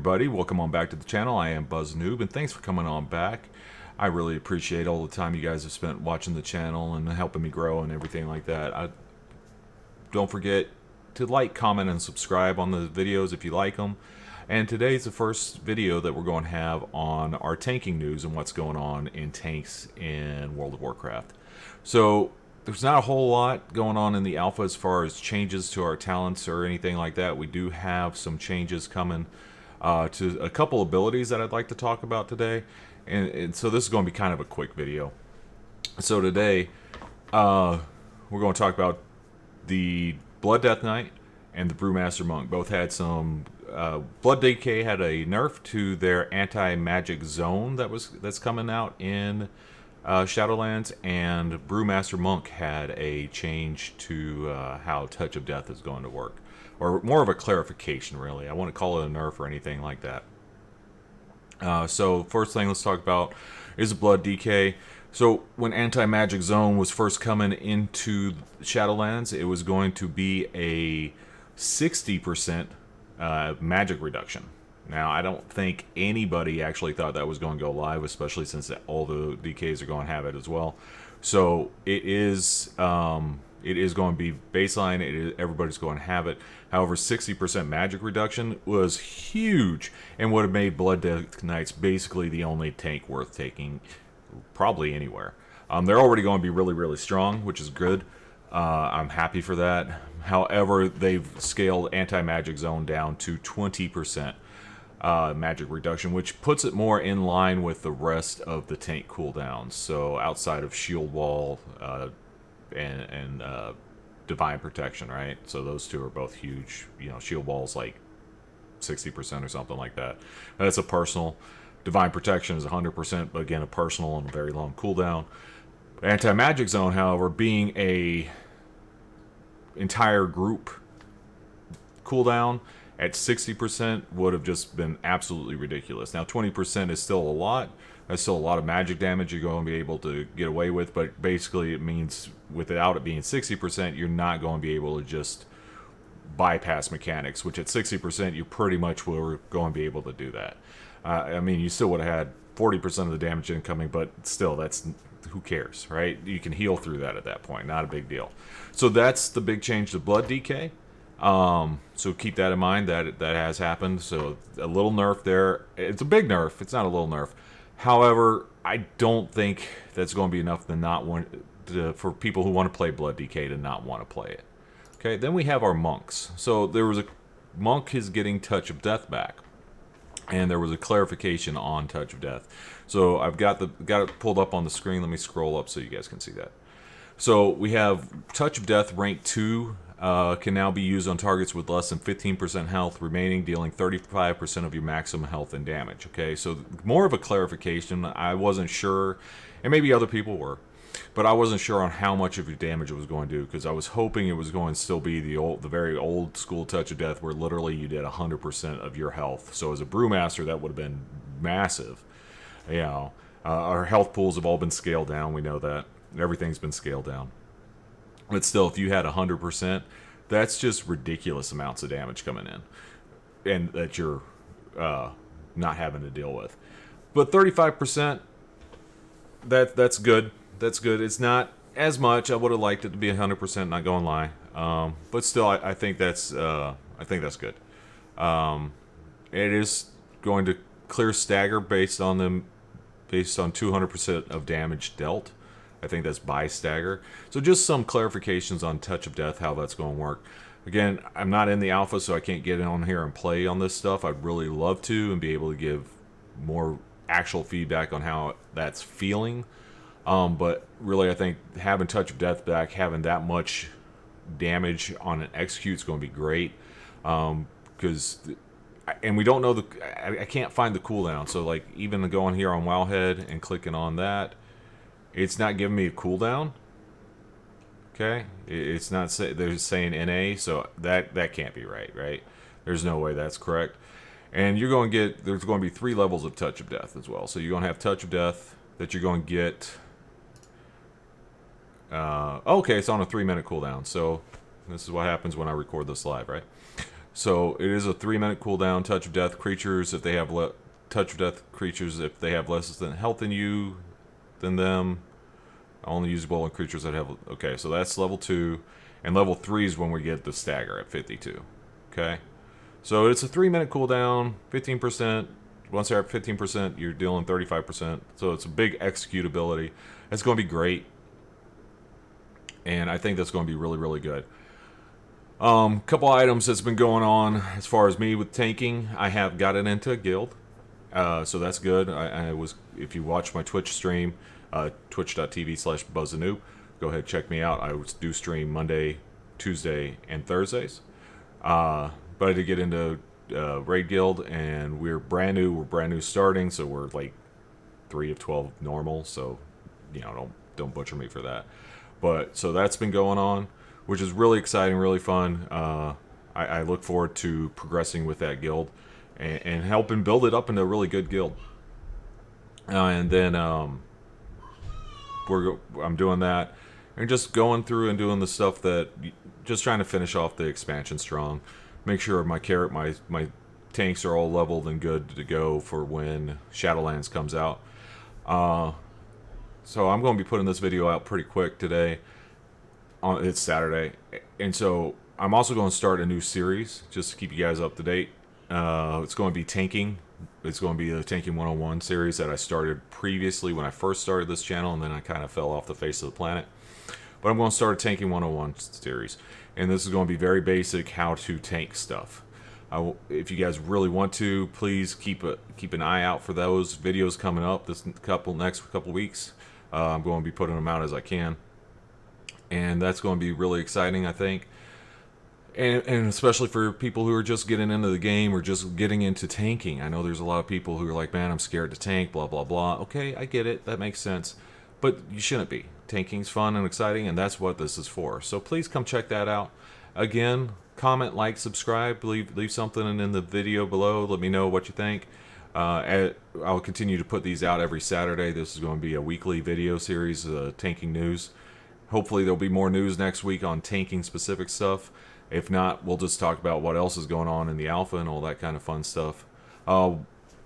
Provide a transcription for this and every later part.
everybody, welcome on back to the channel. I am Buzz Noob, and thanks for coming on back. I really appreciate all the time you guys have spent watching the channel and helping me grow and everything like that. Don't forget to like, comment, and subscribe on the videos if you like them. And today's the first video that we're going to have on our tanking news and what's going on in tanks in World of Warcraft. So there's not a whole lot going on in the alpha as far as changes to our talents or anything like that. We do have some changes coming to a couple abilities that I'd like to talk about today. And so this is going to be kind of a quick video. So today, we're going to talk about the Blood Death Knight and the Brewmaster Monk. Both had some Blood DK had a nerf to their anti-magic zone that's coming out in Shadowlands, and Brewmaster Monk had a change to how Touch of Death is going to work, or more of a clarification, really. I wouldn't call it a nerf or anything like that. So first thing let's talk about is Blood DK. So when Anti-Magic Zone was first coming into Shadowlands, it was going to be a 60% magic reduction. Now, I don't think anybody actually thought that was going to go live, especially since all the DKs are going to have it as well. So it is going to be baseline. Everybody's going to have it. However, 60% magic reduction was huge and would have made Blood Death Knights basically the only tank worth taking probably anywhere. They're already going to be really, really strong, which is good. I'm happy for that. However, they've scaled Anti-Magic Zone down to 20% magic reduction, which puts it more in line with the rest of the tank cooldowns. So outside of Shield Wall and Divine Protection, right? So those two are both huge. You know, Shield Wall's like 60% or something like that. That's a personal. Divine Protection is 100%, but again, a personal and a very long cooldown. Anti-Magic Zone, however, being a entire group cooldown at 60% would have just been absolutely ridiculous. Now, 20% is still a lot. That's still a lot of magic damage you're going to be able to get away with, but basically it means without it being 60%, you're not going to be able to just bypass mechanics, which at 60% you pretty much were going to be able to do that. I mean, you still would have had 40% of the damage incoming, but still, that's who cares, right? You can heal through that at that point, not a big deal. So that's the big change to Blood DK. So keep that in mind, that has happened. So a little nerf there. It's a big nerf. It's not a little nerf. However, I don't think that's going to be enough for people who want to play Blood DK to not want to play it. Okay, then we have our monks. So there was a monk is getting Touch of Death back, and there was a clarification on Touch of Death. So I've got it pulled up on the screen. Let me scroll up so you guys can see that. So we have Touch of Death rank 2 can now be used on targets with less than 15% health remaining, dealing 35% of your maximum health and damage. Okay, so more of a clarification. I wasn't sure, and maybe other people were, but I wasn't sure on how much of your damage it was going to do, because I was hoping it was going to still be the very old school Touch of Death, where literally you did 100% of your health. So as a Brewmaster, that would have been massive. You know, our health pools have all been scaled down. We know that everything's been scaled down. But still, if you had 100%, that's just ridiculous amounts of damage coming in, and that you're not having to deal with. But 35%, that's good. That's good. It's not as much. I would have liked it to be 100%. Not going to lie, but still, I think that's good. It is going to clear stagger based on 200% of damage dealt. I think that's by stagger. So just some clarifications on Touch of Death, how that's going to work. Again, I'm not in the alpha, so I can't get on here and play on this stuff. I'd really love to and be able to give more actual feedback on how that's feeling. But really, I think having Touch of Death back, having that much damage on an execute is going to be great. And we don't know I can't find the cooldown. So like even going here on Wowhead and clicking on that, it's not giving me a cooldown. Okay, it's not they're saying NA, so that can't be right? There's no way that's correct. And you're going to get, there's going to be 3 levels of Touch of Death as well. So you're going to have Touch of Death that you're going to get. Okay, it's on a 3-minute cooldown. So this is what happens when I record this live, right? So it is a 3-minute cooldown. Touch of death creatures if they have touch of death creatures if they have less than health than them. Only usable on creatures that have. Okay, so that's level 2, and level 3 is when we get the stagger at 52. Okay, so it's a 3-minute cooldown, 15%. Once they're at 15%, you're dealing 35%. So it's a big executability. It's going to be great, and I think that's going to be really, really good. Couple items that's been going on as far as me with tanking. I have gotten into a guild, so that's good. I was, if you watch my Twitch stream, twitch.tv/BuzzTheNoob, go ahead, check me out. I do stream Monday, Tuesday, and Thursdays. But I did get into Raid Guild, and we're brand new. We're brand new starting, so we're like 3 of 12 normal. So, you know, don't butcher me for that. But so that's been going on, which is really exciting, really fun. I look forward to progressing with that guild and helping build it up into a really good guild. And then I'm doing that and just going through and doing the stuff that, just trying to finish off the expansion strong. Make sure my tanks are all leveled and good to go for when Shadowlands comes out. So I'm going to be putting this video out pretty quick today. It's Saturday, and so I'm also going to start a new series just to keep you guys up to date. It's going to be tanking. It's going to be the Tanking 101 series that I started previously when I first started this channel, and then I kind of fell off the face of the planet. But I'm going to start a Tanking 101 series, and this is going to be very basic how to tank stuff. If you guys really want to, please keep an eye out for those videos coming up next couple weeks. I'm going to be putting them out as I can, and that's going to be really exciting, I think. And especially for people who are just getting into the game or just getting into tanking. I know there's a lot of people who are like, man, I'm scared to tank, blah, blah, blah. Okay, I get it. That makes sense. But you shouldn't be. Tanking's fun and exciting, and that's what this is for. So please come check that out. Again, comment, like, subscribe, leave something in the video below. Let me know what you think. I'll continue to put these out every Saturday. This is going to be a weekly video series, tanking news. Hopefully there'll be more news next week on tanking specific stuff. If not, we'll just talk about what else is going on in the alpha and all that kind of fun stuff.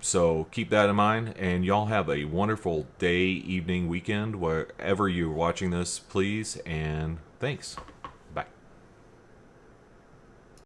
So keep that in mind, and y'all have a wonderful day, evening, weekend, wherever you're watching this, please, and thanks.